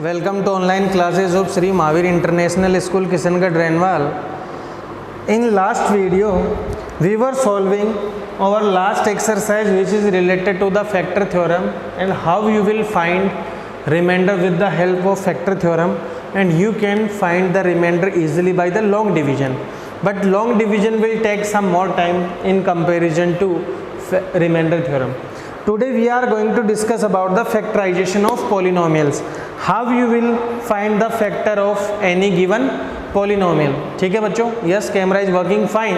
Welcome to online classes of Sri Mahavir International School, Kishangarh, Renwal. In last video, we were solving our last exercise which is related to the factor theorem and how you will find remainder with the help of factor theorem, and you can find the remainder easily by the long division. But long division will take some more time in comparison to remainder theorem. Today we are going to discuss about the factorization of polynomials. How you will find the factor of any given polynomial. ठीक है बच्चों? Yes, camera is working fine.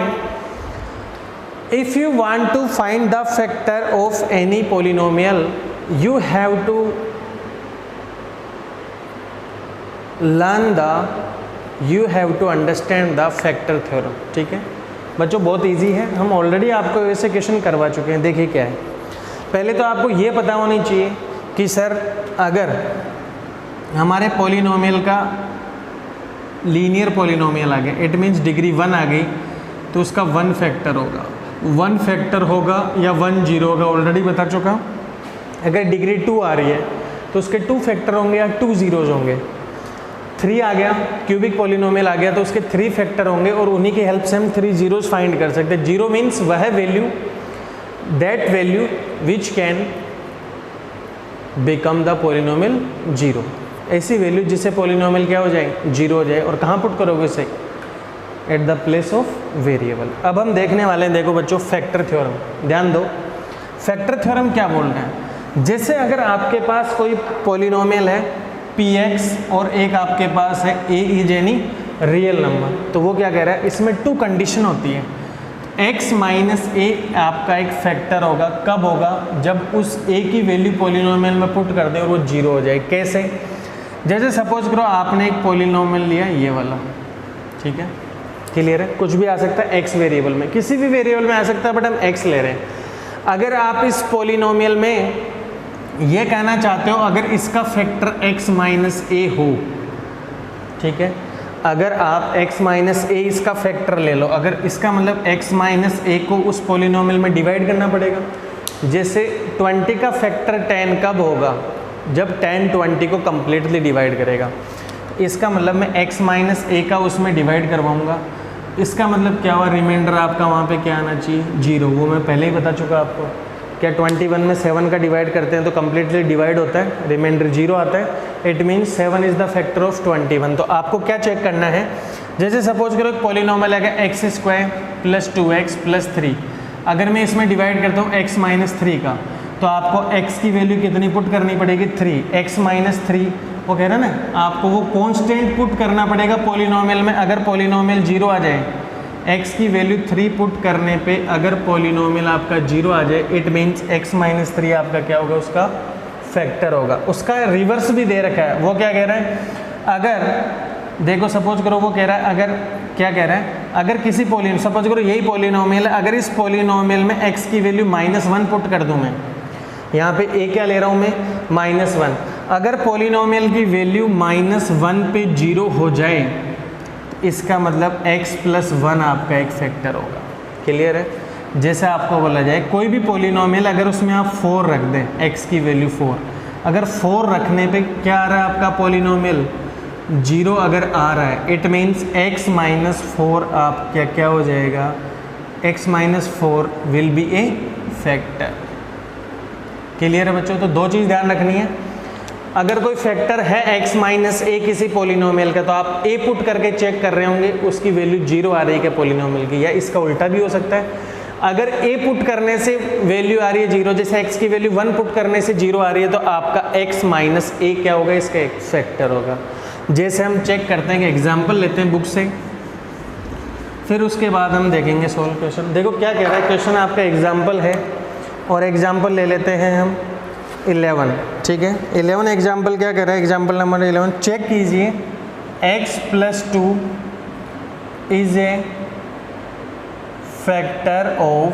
If you want to find the factor of any polynomial, you have to understand the factor theorem. ठीक है बच्चों, बहुत easy है, हम already आपको वैसे क्वेश्चन करवा चुके हैं. देखिए क्या है, पहले तो आपको ये पता होनी चाहिए कि सर अगर हमारे पॉलिनोमियल का लीनियर पॉलिनोमियल आ गया, इट मीन्स डिग्री 1 आ गई, तो उसका 1 फैक्टर होगा, 1 फैक्टर होगा या 1 जीरो होगा, ऑलरेडी बता चुका. अगर डिग्री 2 आ रही है तो उसके 2 फैक्टर होंगे या 2 जीरोज होंगे. 3 आ गया, क्यूबिक पॉलिनोमियल आ गया, तो उसके 3 फैक्टर होंगे और उन्हीं की हेल्प से हम 3 जीरोज फाइंड कर सकते हैं. जीरो मीन्स वह value, that value which can become the polynomial zero. ऐसी वैल्यू जिससे पॉलिनोमियल क्या हो जाए, जीरो हो जाए. और कहाँ पुट करोगे इसे? At the place of variable. अब हम देखने वाले हैं, देखो बच्चों, फैक्टर थ्योरम. ध्यान दो, फैक्टर थ्योरम क्या बोल रहे हैं. जैसे अगर आपके पास कोई पॉलिनोमियल है px और एक आपके पास है a is any real number, तो वो क्या कह रहा है, इसमें 2 कंडीशन होती है. x माइनस ए आपका एक फैक्टर होगा. कब होगा? जब उस a की वैल्यू पॉलिनोमियल में पुट कर दे और वो जीरो हो जाए. कैसे? जैसे सपोज करो आपने एक पॉलिनोमियल लिया ये वाला, ठीक है, क्लियर है, कुछ भी आ सकता है x वेरिएबल में, किसी भी वेरिएबल में आ सकता है, बट हम x ले रहे हैं. अगर आप इस पॉलिनोमियल में ये कहना चाहते हो अगर इसका फैक्टर x माइनस ए हो, ठीक है, अगर आप x माइनस ए इसका फैक्टर ले लो, अगर इसका मतलब x माइनस ए को उस पॉलिनोमियल में डिवाइड करना पड़ेगा. जैसे 20 का फैक्टर 10 कब होगा? जब 10 20 को कम्प्लीटली डिवाइड करेगा. इसका मतलब मैं x माइनस ए का उसमें डिवाइड करवाऊँगा. इसका मतलब क्या हुआ, रिमाइंडर आपका वहाँ पे क्या आना चाहिए, जीरो. वो मैं पहले ही बता चुका आपको. क्या 21 में 7 का डिवाइड करते हैं तो कम्प्लीटली डिवाइड होता है, रिमाइंडर जीरो आता है. It means 7 is the factor of 21. तो आपको क्या चेक करना है, जैसे सपोज करो एक पॉलिनोमियल है x square plus 2x plus 3. अगर मैं इसमें डिवाइड करता हूँ x माइनस 3 का, तो आपको x की वैल्यू कितनी पुट करनी पड़ेगी, 3. x माइनस 3 वो कह रहा है ना, आपको वो कॉन्स्टेंट पुट करना पड़ेगा पॉलिनोमियल में. अगर पॉलिनोमियल जीरो आ जाए, x की वैल्यू 3 पुट करने पे अगर पॉलिनोमियल आपका जीरो आ जाए, इट मीन्स x माइनस 3 आपका क्या होगा, उसका फैक्टर होगा. उसका रिवर्स भी दे रखा है. वो क्या कह रहा है, अगर देखो सपोज करो, वो कह रहा है, अगर क्या कह रहा है, अगर किसी पॉलिनोमियल, सपोज करो यही पॉलिनोमियल है, अगर इस पॉलिनोमियल में x की वैल्यू -1 पुट कर दूं मैं, यहाँ पे a क्या ले रहा हूँ मैं, -1. अगर पॉलिनोमियल की वैल्यू -1 पे जीरो हो जाए, इसका मतलब x प्लस 1 आपका एक फैक्टर होगा. क्लियर है? जैसे आपको बोला जाए कोई भी पॉलिनोमियल अगर उसमें आप 4 रख दें, x की वैल्यू 4, अगर 4 रखने पे क्या आ रहा है आपका पॉलिनोमियल, जीरो अगर आ रहा है, इट मीन्स x माइनस 4 आप क्या हो जाएगा, x minus 4 will be A factor. Clear है बच्चों? तो 2 चीज़ ध्यान रखनी है. अगर कोई फैक्टर है x माइनस ए किसी पॉलिनोमियल का, तो आप a पुट करके चेक कर रहे होंगे उसकी वैल्यू जीरो आ रही है क्या पॉलिनोमियल की, या इसका उल्टा भी हो सकता है. अगर a पुट करने से वैल्यू आ रही है जीरो, जैसे x की वैल्यू 1 पुट करने से जीरो आ रही है, तो आपका x माइनस ए क्या होगा, इसका एक फैक्टर होगा. जैसे हम चेक करते हैं कि एग्जाम्पल लेते हैं बुक से, फिर उसके बाद हम देखेंगे सोल्व क्वेश्चन. देखो क्या कह रहा है क्वेश्चन, आपका एग्जाम्पल है और एग्जाम्पल ले लेते हैं हम 11. ठीक है, 11 एग्जाम्पल क्या कर रहा है, एग्जाम्पल नंबर 11 चेक कीजिए. x plus 2 is a factor of,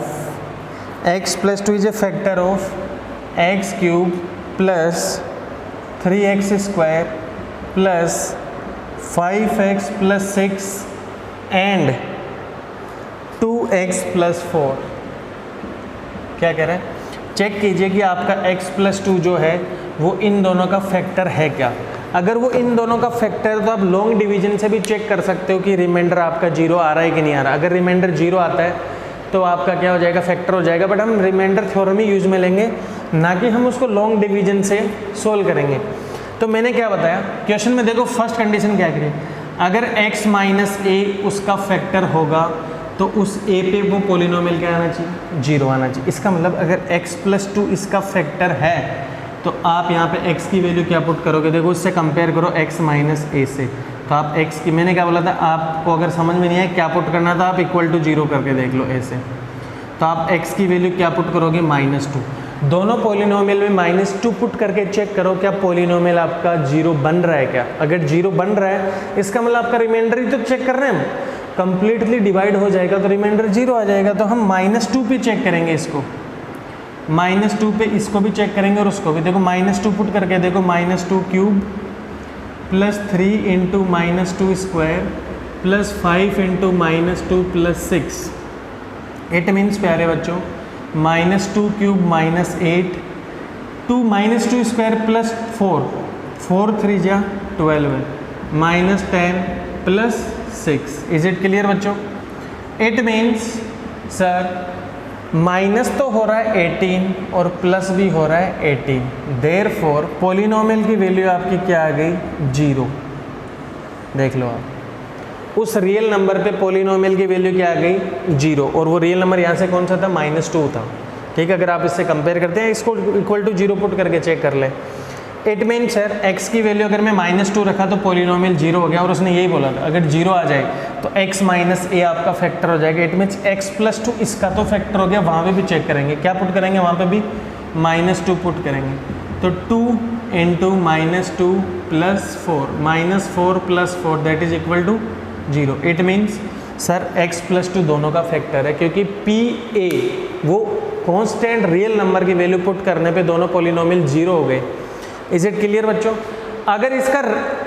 x plus 2 is a factor of x cube plus 3x square plus 5x plus 6 and 2x plus 4. क्या कह रहा है, चेक कीजिए कि आपका x प्लस 2 जो है वो इन दोनों का फैक्टर है क्या. अगर वो इन दोनों का फैक्टर है तो आप लॉन्ग डिवीजन से भी चेक कर सकते हो कि रिमाइंडर आपका 0 आ रहा है कि नहीं आ रहा। अगर रिमाइंडर 0 आता है तो आपका क्या हो जाएगा, फैक्टर हो जाएगा। बट हम रिमाइंडर थ्योरम ही यूज में लेंगे, ना कि हम उसको लॉन्ग डिवीजन से सोल्व करेंगे। तो मैंने क्या बताया क्वेश्चन में, देखो फर्स्ट कंडीशन क्या करें, अगर x माइनस ए उसका फैक्टर होगा तो उस a पे वो पोलिनोमियल क्या आना चाहिए, 0 आना चाहिए। इसका मतलब अगर x प्लस 2 इसका फैक्टर है तो आप यहाँ पे x की वैल्यू क्या पुट करोगे, देखो इससे कंपेयर करो x माइनस ए से। तो आप x की, मैंने क्या बोला था, आपको अगर समझ में नहीं आए क्या पुट करना था, आप इक्वल टू 0 करके देख लो a से। तो आप x की वैल्यू क्या पुट करोगे, -2। दोनों पोलिनोमियल में -2 पुट करके चेक करो क्या पोलिनोमियल आपका 0 बन रहा है क्या। अगर 0 बन रहा है इसका मतलब आपका रिमाइंडर ही तो चेक कर रहे हैं हम, कंप्लीटली डिवाइड हो जाएगा तो रिमाइंडर 0 आ जाएगा। तो हम -2 पे चेक करेंगे इसको, -2 पे इसको भी चेक करेंगे और उसको भी। देखो -2 पुट करके देखो, -2 cube plus 3 into -2 square plus 5 into -2 plus 6। It means प्यारे बच्चों -2 क्यूब -8, 2 -2 स्क्वायर प्लस 4, 4 3 जा 12 -10 प्लस 6। इज इट क्लियर बच्चों? इट मीन्स सर माइनस तो हो रहा है 18 और प्लस भी हो रहा है 18, देयरफॉर पोलिनोमियल की वैल्यू आपकी क्या आ गई, 0। देख लो आप, उस रियल नंबर पे पोलिनोमियल की वैल्यू क्या आ गई, 0। और वो रियल नंबर यहाँ से कौन सा था, -2 था। ठीक है, अगर आप इससे कंपेयर करते हैं इसको इक्वल टू 0 पुट करके चेक कर ले। इट मीन सर x की वैल्यू अगर मैं -2 रखा तो पोलिनोमियल 0 हो गया, और उसने यही बोला था अगर 0 आ जाए तो x माइनस ए आपका फैक्टर हो जाएगा। इट मीन्स x प्लस 2 इसका तो फैक्टर हो गया, वहाँ पे भी चेक करेंगे, क्या पुट करेंगे वहाँ पे भी, -2 पुट करेंगे। तो 2 into -2 plus 4, -4 plus 4 that is equal to 0। It means sir x plus 2 दोनों का फैक्टर है, क्योंकि PA वो कॉन्स्टेंट रियल नंबर की वैल्यू पुट करने पे दोनों पोलिनोमियल 0 हो गए। इज इट क्लियर बच्चों? अगर इसका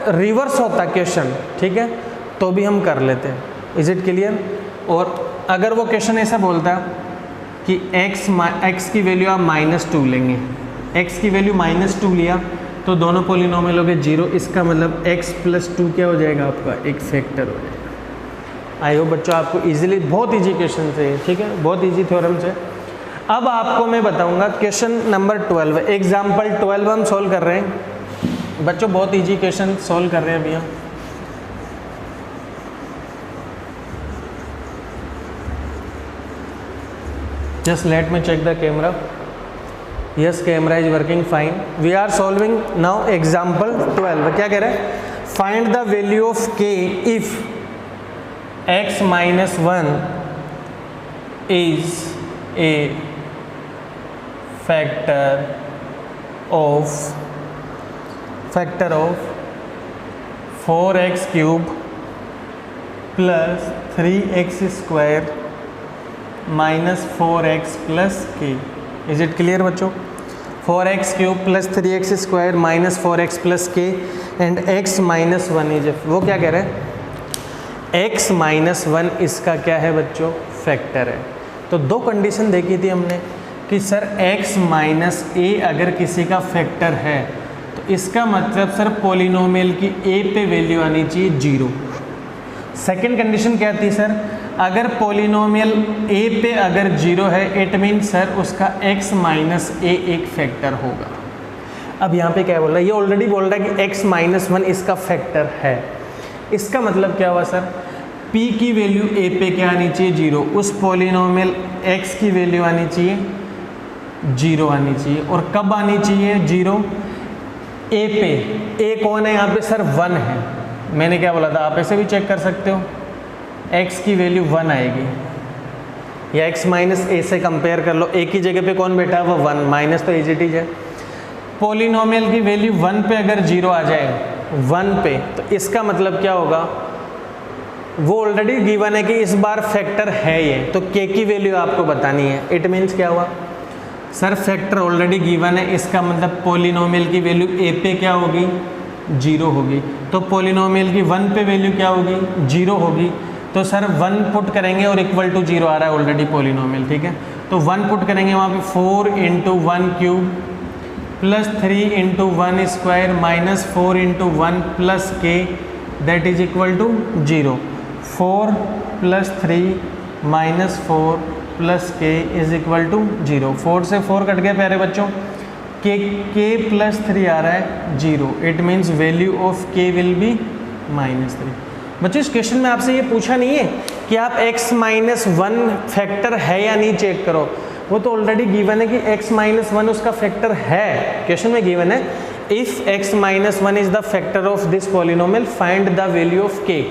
रिवर्स होता क्वेश्चन, ठीक है, तो भी हम कर लेते हैं। Is it clear? और अगर वो क्वेश्चन ऐसा बोलता कि x की वैल्यू आप -2 लेंगे, x की वैल्यू -2 लिया तो दोनों पोलिनोमियल हो गए 0, इसका मतलब x प्लस 2 क्या हो जाएगा आपका, एक फैक्टर हो जाएगा। आई होप बच्चों आपको इजीली, बहुत इजी क्वेश्चन से, ठीक है, बहुत इजी थ्योरम से। अब आपको मैं बताऊंगा क्वेश्चन नंबर 12, एग्जाम्पल 12 हम सोल्व कर रहे हैं बच्चों, बहुत इजी क्वेश्चन सोल्व कर रहे हैं अभी हम। Just let me check the camera. Yes, camera is working fine. We are solving now example 12। क्या कह रहे हैं, find the value of k if x minus 1 is a factor of 4x cube plus 3x square minus 4x plus k। Is it clear बच्चों? 4x cube plus 3x square minus 4x plus k and x minus 1 is, वो क्या कह रहे हैं, x minus 1 इसका क्या है बच्चों, फैक्टर है। तो दो कंडीशन देखी थी हमने कि सर x माइनस ए अगर किसी का फैक्टर है तो इसका मतलब सर पोलिनोमियल की a पे वैल्यू आनी चाहिए 0। सेकंड कंडीशन क्या थी सर, अगर पोलिनोमियल a पे अगर 0 है इट मीन सर उसका x माइनस ए एक फैक्टर होगा। अब यहाँ पे क्या बोल रहा है, ये ऑलरेडी बोल रहा है कि x माइनस 1 इसका फैक्टर है। इसका मतलब क्या हुआ सर, p की वैल्यू a पे क्या आनी चाहिए, 0। उस पोलिनोमियल x की वैल्यू आनी चाहिए 0 आनी चाहिए। और कब आनी चाहिए 0, a पे। a कौन है यहाँ पे सर, 1 है। मैंने क्या बोला था, आप ऐसे भी चेक कर सकते हो, x की वैल्यू 1 आएगी, या x माइनस ए से कंपेयर कर लो, a की जगह पे कौन बैठा है, वो 1, माइनस तो इज है। पोलिनोमियल की वैल्यू 1 पे अगर 0 आ जाए 1 पे, तो इसका मतलब क्या होगा, वो ऑलरेडी गिवन है कि इस बार फैक्टर है ये, तो k की वैल्यू आपको बतानी है। इट मीन्स क्या हुआ सर, फैक्टर ऑलरेडी गिवन है, इसका मतलब पोलिनोमियल की वैल्यू a पे क्या होगी, 0 होगी। तो पोलिनोमियल की 1 पे वैल्यू क्या होगी, 0 होगी। तो सर 1 पुट करेंगे और इक्वल टू 0 आ रहा है ऑलरेडी पोलिनोमियल, ठीक है। तो 1 पुट करेंगे वहाँ पे 4 into 1 cube plus 3 into 1 square minus 4 into 1 plus K that is equal to 0। 4 plus 3 minus 4 plus K is equal to 0। 4 से 4 कट गए प्यारे बच्चों, के प्लस 3 आ रहा है 0, इट मीन्स वैल्यू ऑफ के विल बी -3। बच्चों इस क्वेश्चन में आपसे ये पूछा नहीं है कि आप x माइनस 1 फैक्टर है या नहीं चेक करो, वो तो ऑलरेडी गिवन है कि x माइनस 1 उसका फैक्टर है, क्वेश्चन में गिवन है if x minus 1 is the factor of this polynomial find the value of k।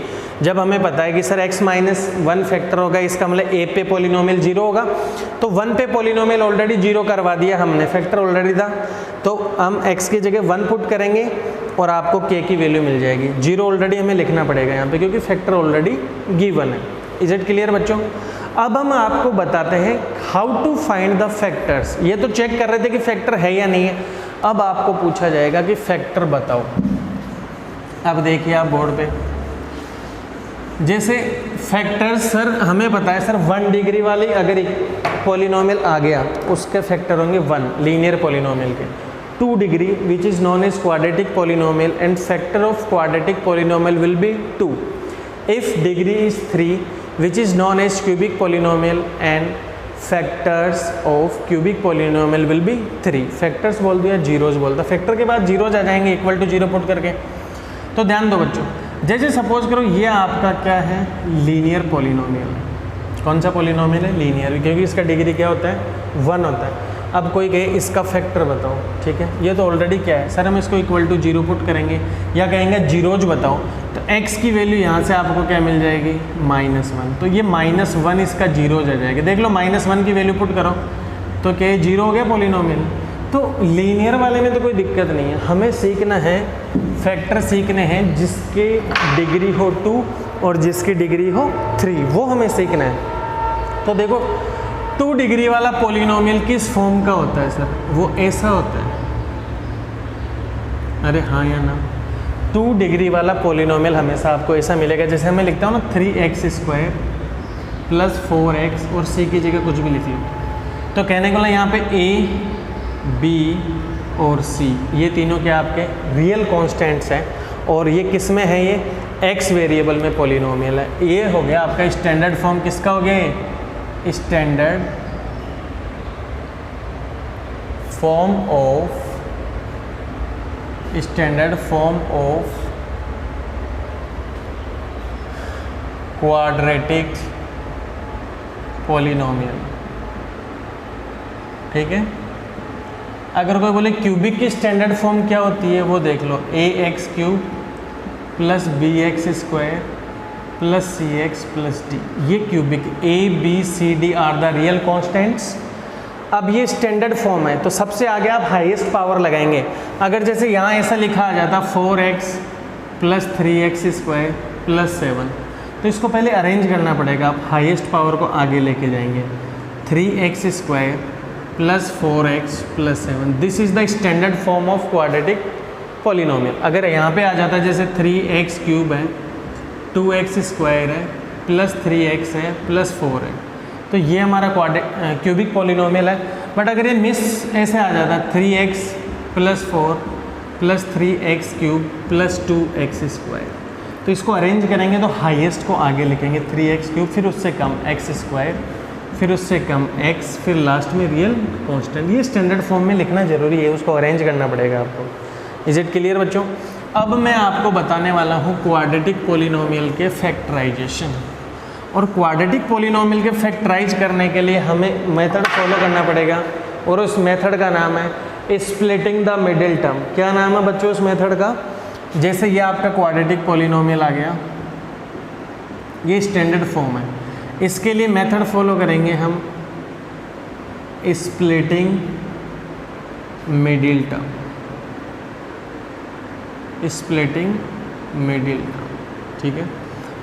जब हमें पता है कि सर x माइनस 1 फैक्टर होगा, इसका मतलब a पे पॉलिनोमियल 0 होगा, तो 1 पे पॉलिनोमियल ऑलरेडी 0 करवा दिया हमने, फैक्टर ऑलरेडी था, तो हम x की जगह 1 पुट करेंगे और आपको k की वैल्यू मिल जाएगी। 0 ऑलरेडी हमें लिखना पड़ेगा यहाँ पे क्योंकि फैक्टर ऑलरेडी गिवन है। इज इट क्लियर बच्चों? अब हम आपको बताते हैं how to find the factors. ये तो चेक कर रहे थे कि फैक्टर है या नहीं है, अब आपको पूछा जाएगा कि फैक्टर बताओ। अब देखिए आप बोर्ड पे, जैसे फैक्टर्स सर हमें पता है सर 1 डिग्री वाली अगर एक पॉलिनोमियल आ गया उसके फैक्टर होंगे 1 लीनियर पॉलिनोमियल के। 2 degree which is known as quadratic polynomial and factor of quadratic polynomial will be 2। If degree is 3 which is known as cubic polynomial and factors of cubic polynomial will be 3। Factors बोल दिया, zeros बोलता, factor के बाद zeros आ जाएंगे equal to 0 put करके। तो ध्यान दो बच्चों, जैसे सपोज करो ये आपका क्या है, लीनियर पॉलिनोमियल है। कौन सा पॉलिनोमियल है? लीनियर, क्योंकि इसका डिग्री क्या होता है 1 होता है। अब कोई कहे इसका फैक्टर बताओ, ठीक है, ये तो ऑलरेडी क्या है सर, हम इसको इक्वल टू 0 पुट करेंगे या कहेंगे जीरोज बताओ, तो x की वैल्यू यहाँ से आपको क्या मिल जाएगी -1, तो ये -1 इसका जीरोज आ जाएगा। देख लो -1 की वैल्यू पुट करो तो क्या 0 हो गया पॉलिनोमियल। तो लीनियर वाले में तो कोई दिक्कत नहीं है, हमें सीखना है फैक्टर सीखने हैं जिसके डिग्री हो 2 और जिसकी डिग्री हो 3, वो हमें सीखना है। तो देखो 2 डिग्री वाला पॉलिनोमियल किस फॉर्म का होता है सर? वो ऐसा होता है, अरे हाँ या ना? 2 डिग्री वाला पॉलिनोमियल हमेशा आपको ऐसा मिलेगा, जैसे हमें लिखता हूँ ना 3x² + 4x और c की जगह कुछ भी लिख लो। तो कहने को यहाँ पे a, b और c ये तीनों क्या आपके रियल कॉन्स्टेंट्स हैं, और ये किस में है? ये x वेरिएबल में पॉलिनोमियल है। ये हो गया आपका स्टैंडर्ड फॉर्म, किसका हो गया ये? Standard form of quadratic polynomial, ठीक है। अगर कोई बोले क्यूबिक की स्टैंडर्ड फॉर्म क्या होती है, वो देख लो, ax³ + bx² + cx + d, ये cubic. a b c d are the real constants. अब ये स्टैंडर्ड फॉर्म है, तो सबसे आगे आप हाईएस्ट पावर लगाएंगे। अगर जैसे यहाँ ऐसा लिखा आ जाता 4x + 3x² + 7, तो इसको पहले अरेंज करना पड़ेगा, आप हाईएस्ट पावर को आगे लेके जाएंगे। 3x² + 4x + 7, this is the standard form of quadratic polynomial. अगर यहाँ पे आ जाता जैसे 3x³ है, 2x² है, + 3x है, + 4 है, तो ये हमारा क्यूबिक पॉलिनोमियल है। बट अगर ये मिस ऐसे आ जाता 3x + 4 + 3x³ + 2x², तो इसको अरेंज करेंगे तो हाईएस्ट को आगे लिखेंगे 3x³, फिर उससे कम x², फिर उससे कम x, फिर लास्ट में रियल कांस्टेंट। ये स्टैंडर्ड फॉर्म में लिखना जरूरी है, उसको अरेंज करना पड़ेगा आपको। इज इट क्लियर बच्चों? अब मैं आपको बताने वाला हूँ क्वाड्रेटिक पॉलिनोमियल के फैक्टराइजेशन। और क्वाड्रेटिक पॉलिनोमियल के फैक्टराइज करने के लिए हमें मेथड फॉलो करना पड़ेगा, और उस मेथड का नाम है स्प्लिटिंग द मिडिल टर्म। क्या नाम है बच्चों उस मेथड का? जैसे ये आपका क्वाड्रेटिक पॉलिनोमियल आ गया, ये स्टैंडर्ड फॉर्म है, इसके लिए मेथड फॉलो करेंगे हम splitting middle term. Splitting middle term, ठीक है।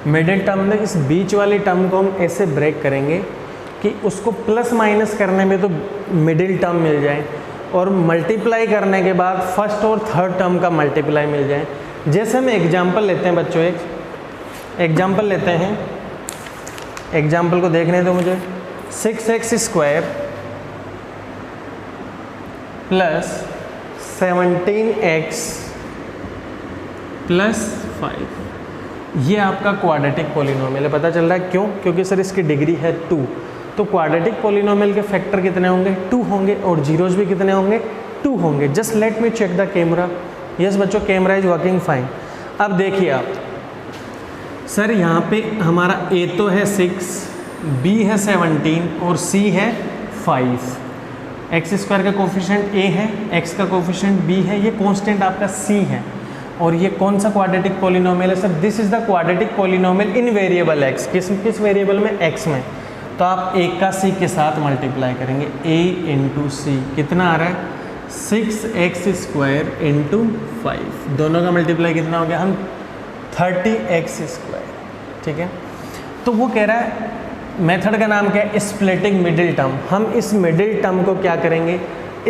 मिडिल टर्म में इस बीच वाली टर्म को हम ऐसे ब्रेक करेंगे कि उसको प्लस माइनस करने में तो मिडिल टर्म मिल जाए, और मल्टीप्लाई करने के बाद फर्स्ट और थर्ड टर्म का मल्टीप्लाई मिल जाए। जैसे हम एग्जाम्पल लेते हैं बच्चों, एक एग्जाम्पल लेते हैं, एग्जाम्पल को देखने दो मुझे। 6x² + 17x प्लस 5, ये आपका क्वाड्रेटिक पॉलिनोमियल है। पता चल रहा है क्यों? क्योंकि सर इसकी डिग्री है 2, तो क्वाड्रेटिक पॉलिनोमियल के फैक्टर कितने होंगे? 2 होंगे, और जीरोज भी कितने होंगे? 2 होंगे। Just let me check the camera. Yes बच्चों, कैमरा इज वर्किंग फाइन। अब देखिए आप, सर यहाँ पे हमारा a तो है 6, b है 17 और c है 5। एक्स स्क्वायर का कोफिशिएंट a है, x का कोफिशिएंट b है, ये कांस्टेंट आपका c है। और ये कौन सा क्वाड्रेटिक पॉलिनोमियल है sir? This is the quadratic polynomial in variable x। किस वेरिएबल में? x में। तो आप a का c के साथ मल्टीप्लाई करेंगे, a इंटू सी कितना आ रहा है? 6x स्क्वायर इंटू 5, दोनों का मल्टीप्लाई कितना हो गया? हम 30x स्क्वायर। ठीक है, तो वो कह रहा है मेथड का नाम क्या है? Splitting middle term. हम इस मिडिल टर्म को क्या करेंगे?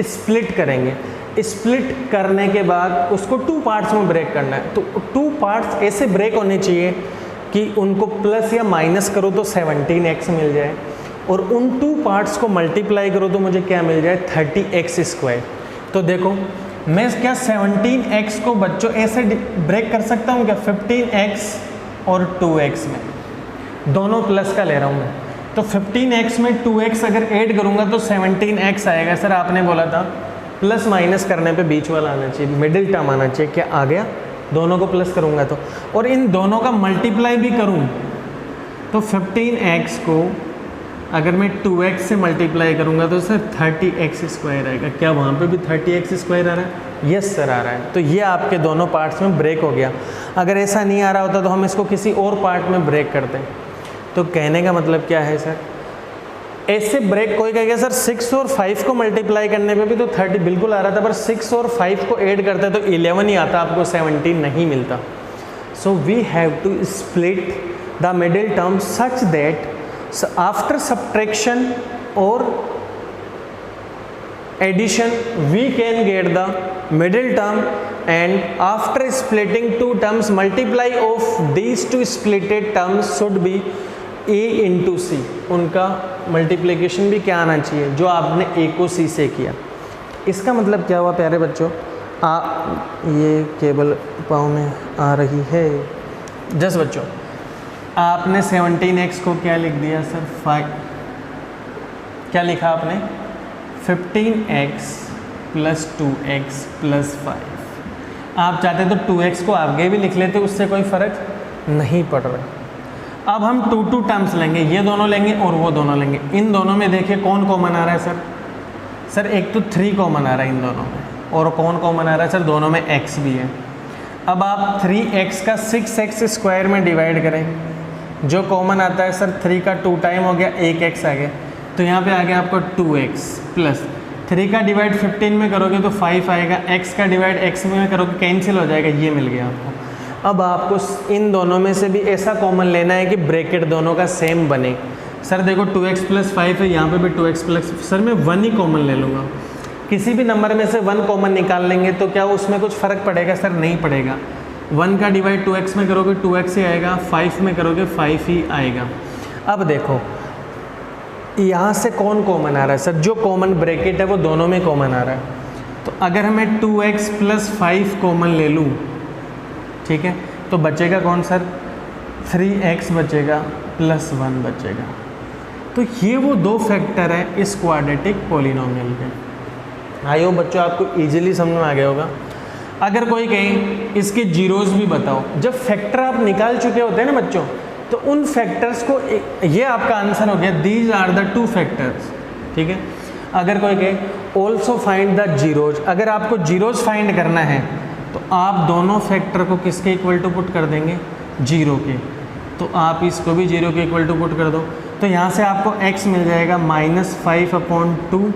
स्प्लिट करेंगे। स्प्लिट करने के बाद उसको 2 पार्ट्स में ब्रेक करना है। तो 2 पार्ट्स ऐसे ब्रेक होने चाहिए कि उनको प्लस या माइनस करो तो 17x मिल जाए, और उन 2 पार्ट्स को मल्टीप्लाई करो तो मुझे क्या मिल जाए? 30x square. तो देखो मैं क्या 17x को बच्चों ऐसे ब्रेक कर सकता हूँ क्या? 15x और 2x में, दोनों प्लस का ले रहा हूँ मैं। तो 15x में 2x अगर ऐड करूँगा तो 17x आएगा। सर आपने बोला था प्लस माइनस करने पे बीच वाला आना चाहिए, मिडिल टर्म आना चाहिए। क्या आ गया? दोनों को प्लस करूँगा तो, और इन दोनों का मल्टीप्लाई भी करूँ तो 15x को अगर मैं 2x से मल्टीप्लाई करूँगा तो सर 30x स्क्वायर आएगा। क्या वहाँ पे भी 30x स्क्वायर आ रहा है? यस सर आ रहा है। तो ये आपके दोनों पार्ट्स में ब्रेक हो गया। अगर ऐसा नहीं आ रहा होता तो हम इसको किसी और पार्ट में ब्रेक करते हैं। तो कहने का मतलब क्या है सर? ऐसे ब्रेक कोई कहेगा सर 6 और 5 को मल्टीप्लाई करने पे भी तो 30 बिल्कुल आ रहा था, पर 6 और 5 को ऐड करते तो 11 ही आता, आपको 17 नहीं मिलता। So we have to split the middle term such that after subtraction और addition we can get the middle term, and after splitting 2 terms multiply of these 2 splitted terms should be a into C. उनका multiplication भी क्या आना चाहिए? जो आपने a को c से किया। इसका मतलब क्या हुआ प्यारे बच्चों? ये केबल पाँव में आ रही है। जस्ट बच्चों, आपने 17x को क्या लिख दिया सर? 5। क्या लिखा आपने? 15x plus 2x plus 5। आप चाहते तो 2x को आगे भी लिख लेते, उससे कोई फ़र्क नहीं पड़ रहा। अब हम 2 टर्म्स लेंगे, ये दोनों लेंगे और वो दोनों लेंगे। इन दोनों में देखिए कौन कॉमन आ रहा है सर? सर एक तो 3 कॉमन आ रहा है इन दोनों में, और कौन कॉमन आ रहा है सर? दोनों में x भी है। अब आप 3x का 6x स्क्वायर में डिवाइड करें, जो कॉमन आता है सर 3 का 2 टाइम हो गया, 1x आ गया, तो यहाँ पे आ गया आपको 2x प्लस 3 का डिवाइड 15 में करोगे तो 5 आएगा, x का डिवाइड x में करोगे कैंसिल हो जाएगा, ये मिल गया आपको। अब आपको इन दोनों में से भी ऐसा कॉमन लेना है कि ब्रैकेट दोनों का सेम बने। सर देखो 2x प्लस 5 है, यहाँ पे भी 2x प्लस, सर मैं 1 ही कॉमन ले लूँगा। किसी भी नंबर में से 1 कॉमन निकाल लेंगे तो क्या उसमें कुछ फ़र्क पड़ेगा? सर नहीं पड़ेगा। 1 का डिवाइड 2x में करोगे 2x ही आएगा, 5 में करोगे 5 ही आएगा। अब देखो यहाँ से कौन कॉमन आ रहा है? सर जो कॉमन ब्रैकेट है वो दोनों में कॉमन आ रहा है। तो अगर मैं 2x प्लस 5 कॉमन ले लूँ, ठीक है, तो बचेगा कौन सर? 3x बचेगा प्लस 1 बचेगा। तो ये वो 2 फैक्टर है इस क्वाड्रेटिक पॉलिनोमियल के। आई होप बच्चों आपको इजीली समझ में आ गया होगा। अगर कोई कहे इसके जीरोज भी बताओ, जब फैक्टर आप निकाल चुके होते हैं ना बच्चों, तो उन फैक्टर्स को, ये आपका आंसर हो गया, दीज आर द 2 फैक्टर्स। ठीक है, अगर कोई कहे ऑल्सो फाइंड द जीरोज, अगर आपको जीरोज फाइंड करना है तो आप दोनों फैक्टर को किसके इक्वल टू पुट कर देंगे? 0 के। तो आप इसको भी 0 के इक्वल टू पुट कर दो, तो यहाँ से आपको x मिल जाएगा -5/2,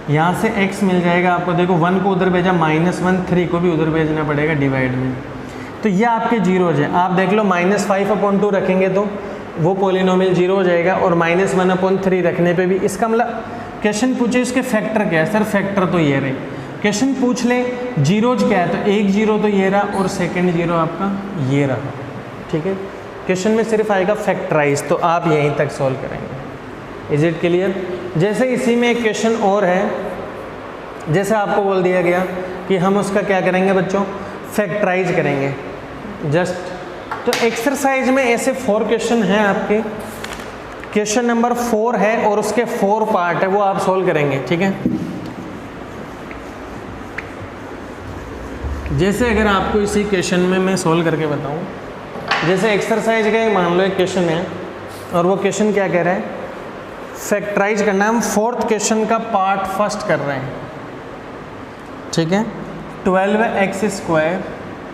यहाँ से x मिल जाएगा आपको, देखो 1 को उधर भेजा -1, 3 को भी उधर भेजना पड़ेगा डिवाइड में। तो ये आपके जीरोज है। आप देख लो -5/2 रखेंगे तो वो पॉलिनोमियल 0 हो जाएगा, और -1/3 रखने पे भी। इसका मतलब क्वेश्चन पूछे इसके फैक्टर क्या है? सर फैक्टर तो ये रहे। क्वेश्चन पूछ ले जीरोज क्या है, तो एक 0 तो ये रहा और सेकंड 0 आपका ये रहा। ठीक है, क्वेश्चन में सिर्फ आएगा फैक्टराइज, तो आप यहीं तक सॉल्व करेंगे। Is it clear? जैसे इसी में एक क्वेश्चन और है, जैसे आपको बोल दिया गया कि हम उसका क्या करेंगे बच्चों, फैक्टराइज करेंगे जस्ट। तो एक्सरसाइज में ऐसे 4 क्वेश्चन हैं आपके, क्वेश्चन नंबर 4 है और उसके 4 पार्ट है, वो आप सोल्व करेंगे, ठीक है। जैसे अगर आपको इसी क्वेश्चन में मैं सोल्व करके बताऊं, जैसे एक्सरसाइज का मान लो एक क्वेश्चन है और वो क्वेश्चन क्या कह रहा है, फैक्टराइज करना है। हम 4th क्वेश्चन का पार्ट फर्स्ट कर रहे हैं, ठीक है। 12x²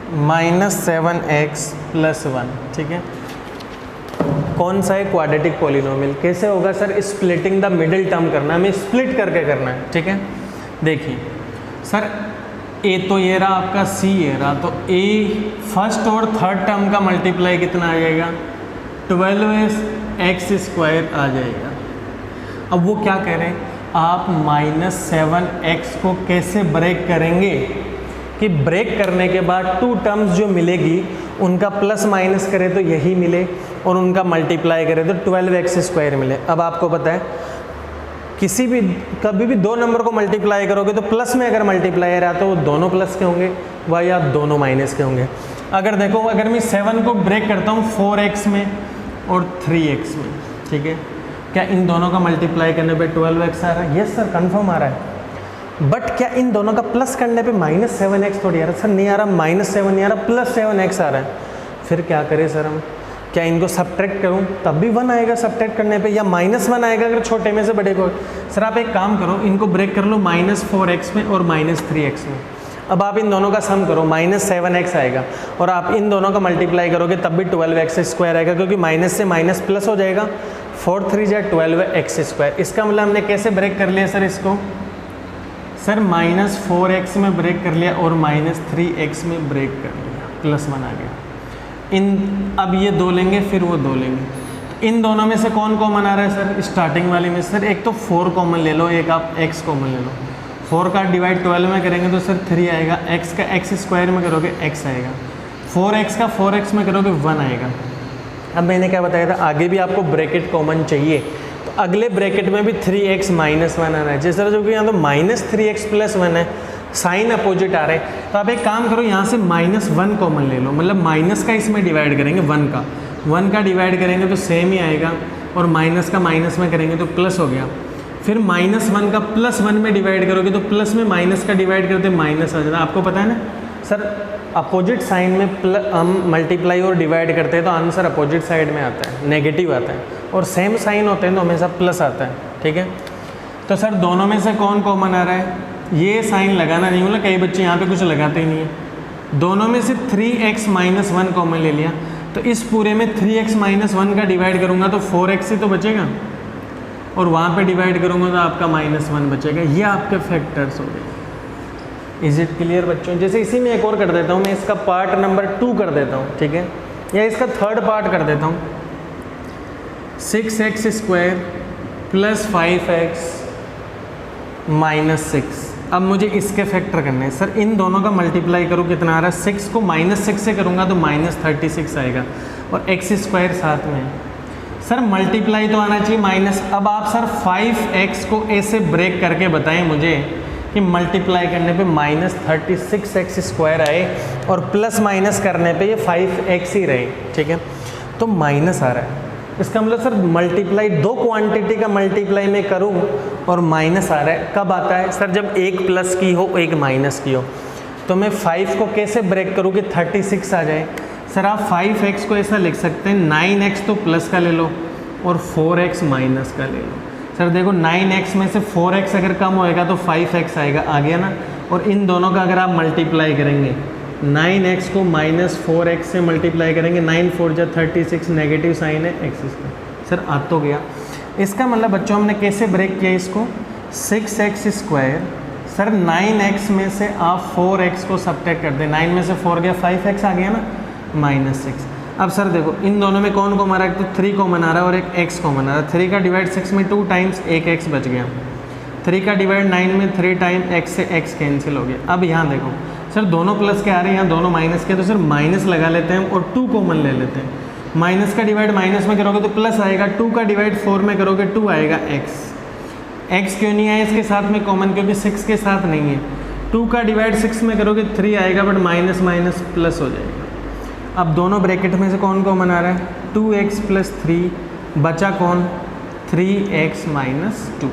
- 7x + 1, ठीक है। कौन सा है, क्वाड्रेटिक पॉलिनोमियल। कैसे होगा sir, splitting the middle term करना है, हमें स्प्लिट करके करना है, ठीक है। देखिए सर, ए तो ये रहा आपका, सी ये रहा, तो ए फर्स्ट और थर्ड टर्म का मल्टीप्लाई कितना आ जाएगा, 12x² आ जाएगा। अब वो क्या कह रहे हैं, आप -7x को कैसे ब्रेक करेंगे, कि ब्रेक करने के बाद 2 टर्म्स जो मिलेगी उनका प्लस माइनस करें तो यही मिले और उनका मल्टीप्लाई करें तो 12x² मिले। अब आपको पता है किसी भी कभी भी 2 नंबर को मल्टीप्लाई करोगे तो प्लस में अगर मल्टीप्लाई रहा तो वो दोनों प्लस के होंगे व या दोनों माइनस के होंगे। अगर देखो, अगर मैं 7 को ब्रेक करता हूँ 4x में और 3x में, ठीक है, क्या इन दोनों का मल्टीप्लाई करने पे 12x आ रहा है? यस सर, कंफर्म आ रहा है। बट क्या इन दोनों का प्लस करने पे -7x थोड़ी आ रहा है? सर नहीं आ रहा, -7 नहीं आ रहा, +7x आ रहा है। फिर क्या करें सर हम, क्या इनको सब्ट्रैक्ट करूं तब भी 1 आएगा सब्ट्रैक्ट करने पे, या -1 आएगा अगर छोटे में से बड़े को? सर आप एक काम करो, इनको ब्रेक कर लो -4x में और -3x में। अब आप इन दोनों का सम करो, -7x आएगा और आप इन दोनों का मल्टीप्लाई करोगे तब भी 12x² आएगा, क्योंकि माइनस से माइनस प्लस हो जाएगा। 4 3 = 12x²। इसका मतलब हमने कैसे ब्रेक कर लिया सर इसको, सर -4x में ब्रेक कर लिया और -3x में ब्रेक कर लिया, +1 आ गया। अब ये 2 लेंगे फिर वो 2 लेंगे। इन दोनों में से कौन कॉमन आ रहा है सर, स्टार्टिंग वाली में सर एक तो 4 कॉमन ले लो, एक आप x कॉमन ले लो। 4 का डिवाइड 12 में करेंगे तो सर 3 आएगा, x का x² में करोगे x आएगा, 4x का 4x में करोगे 1 आएगा। अब मैंने क्या बताया था, आगे भी आपको ब्रैकेट कॉमन चाहिए तो अगले ब्रैकेट में भी 3x - 1 आना है। जिस तरह जो कि यहाँ तो -3x + 1 है, साइन अपोजिट आ रहे हैं, तो आप एक काम करो यहाँ से -1 कॉमन ले लो, मतलब माइनस का इसमें डिवाइड करेंगे 1 का डिवाइड करेंगे तो सेम ही आएगा, और माइनस का माइनस में करेंगे तो प्लस हो गया। फिर -1 का +1 में डिवाइड करोगे तो प्लस में माइनस का डिवाइड करते माइनस आ जाता है। आपको पता है ना सर, अपोजिट साइन में हम मल्टीप्लाई और डिवाइड करते हैं तो आंसर अपोजिट साइड में आता है, नेगेटिव आता है, और सेम साइन होते हैं तो हमेशा प्लस आता है, ठीक है। तो सर दोनों में से कौन कॉमन आ रहा है, ये साइन लगाना नहीं, मतलब कई बच्चे यहाँ पे कुछ लगाते ही नहीं है। दोनों में से 3x - 1 कॉमन ले लिया, तो इस पूरे में 3x - 1 का डिवाइड करूँगा तो 4x ही तो बचेगा, और वहाँ पे डिवाइड करूँगा तो आपका -1 बचेगा। ये आपके फैक्टर्स हो गए। इज इट क्लियर बच्चों? जैसे इसी में एक और कर देता हूँ, मैं इसका पार्ट नंबर 2 कर देता हूँ, ठीक है, या इसका 3rd पार्ट कर देता हूँ। 6x² + 5x - 6। अब मुझे इसके फैक्टर करने हैं सर, इन दोनों का मल्टीप्लाई करूँ कितना आ रहा है, 6 को -6 से करूँगा तो -36 आएगा, और x² साथ में है। सर मल्टीप्लाई तो आना चाहिए माइनस। अब आप सर 5x को ऐसे ब्रेक करके बताएं मुझे कि मल्टीप्लाई करने पे -36x² आए और प्लस माइनस करने पे ये 5x ही रहे, ठीक है, तो माइनस आ रहा है। इसका मतलब सर मल्टीप्लाई 2 क्वांटिटी का मल्टीप्लाई मैं करूं और माइनस आ रहा है। कब आता है सर, जब एक प्लस की हो एक माइनस की हो। तो मैं 5 को कैसे ब्रेक करूं कि 36 आ जाए। सर आप 5x को ऐसा लिख सकते हैं, 9x तो प्लस का ले लो और 4x माइनस का ले लो। सर देखो 9x में से 4x अगर कम होएगा तो 5x आएगा, आ गया ना। और इन दोनों का अगर आप मल्टीप्लाई करेंगे, 9x को -4x से मल्टीप्लाई करेंगे, 9 4 जा 36, नेगेटिव साइन है x²। सर आ तो गया। इसका मतलब बच्चों हमने कैसे ब्रेक किया इसको, 6x²। सर 9x में से आप 4x को सब्ट्रैक्ट कर दें, 9 में से 4 गया 5x आ गया ना, -6। अब सर देखो इन दोनों में कौन कॉमन आ रहा है, तो 3 कॉमन आ रहा है और एक x कॉमन आ रहा है। 3 का डिवाइड 6 में 2 टाइम्स, एक x बच गया। 3 का डिवाइड 9 में 3 टाइम x से x कैंसिल हो गया। अब यहाँ देखो सर दोनों प्लस के आ रहे हैं, यहाँ दोनों माइनस के, तो सर माइनस लगा लेते हैं और 2 कॉमन ले लेते हैं। माइनस का डिवाइड माइनस में करोगे तो प्लस आएगा, 2 का डिवाइड 4 में करोगे 2 आएगा x। x क्यों नहीं आया इसके साथ में कॉमन, क्योंकि 6 के साथ नहीं है। 2 का डिवाइड 6 में करोगे 3 आएगा, बट माइनस माइनस प्लस हो जाएगा। अब दोनों ब्रैकेट में से कौन कॉमन आ रहा है, 2x प्लस 3, बचा कौन, 3x माइनस 2।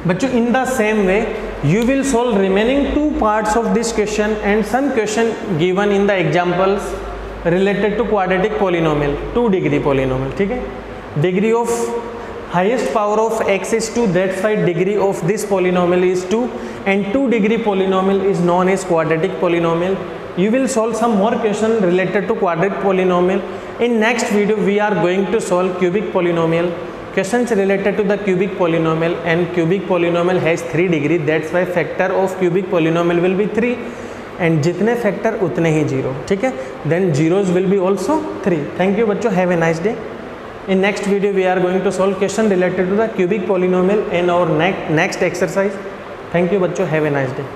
बच्चों in the same way you will solve remaining 2 parts of this question and some question given in the examples related to quadratic polynomial, 2 degree polynomial, ठीक है। degree of highest power of x is 2, that's why degree of this polynomial is 2, and 2 degree polynomial is known as quadratic polynomial. You will solve some more question related to quadratic polynomial. In next video we are going to solve cubic polynomial, questions related to the cubic polynomial, and cubic polynomial has 3 degree, that's why factor of cubic polynomial will be 3, and जितने factor उतने ही 0, ठीक है। then zeros will be also 3. Thank you बच्चों, have a nice day. In next video we are going to solve question related to the cubic polynomial in our next exercise. Thank you बच्चों, have a nice day.